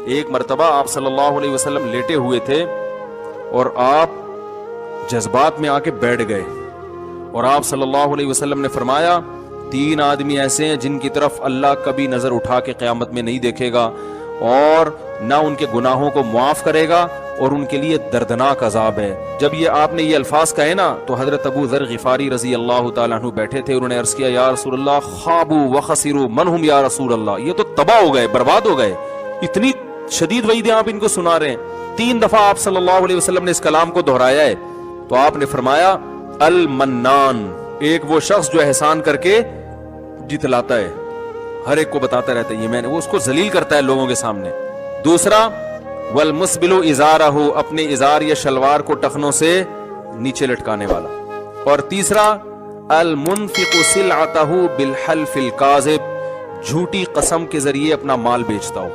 ایک مرتبہ آپ صلی اللہ علیہ وسلم لیٹے ہوئے تھے اور آپ جذبات میں آ کے بیٹھ گئے، اور آپ صلی اللہ علیہ وسلم نے فرمایا 3 آدمی ایسے ہیں جن کی طرف اللہ کبھی نظر اٹھا کے قیامت میں نہیں دیکھے گا اور نہ ان کے گناہوں کو معاف کرے گا، اور ان کے لیے دردناک عذاب ہے۔ جب یہ آپ نے یہ الفاظ کہے نا تو حضرت ابو ذر غفاری رضی اللہ تعالیٰ عنہ بیٹھے تھے، انہوں نے عرض کیا یا رسول اللہ خابوا وخسروا من هم یا رسول اللہ، یہ تو تباہ ہو گئے، برباد ہو گئے، اتنی شدید وعیدیں آپ ان کو سنا رہے ہیں۔ 3 دفعہ آپ صلی اللہ علیہ وسلم نے اس کلام کو دہرایا ہے، تو آپ نے فرمایا المنان، ایک وہ شخص جو احسان کر کے جتلاتا ہے، ہر ایک کو بتاتا رہتا ہے یہ میں نے، وہ اس کو ذلیل کرتا ہے لوگوں کے سامنے۔ دوسرا والمسبل ازارہ، اپنے ازار یا شلوار کو ٹخنوں سے نیچے لٹکانے والا۔ اور تیسرا المنفق سلعتہ بالحلف الکاذب، جھوٹی قسم کے ذریعے اپنا مال بیچتا ہو۔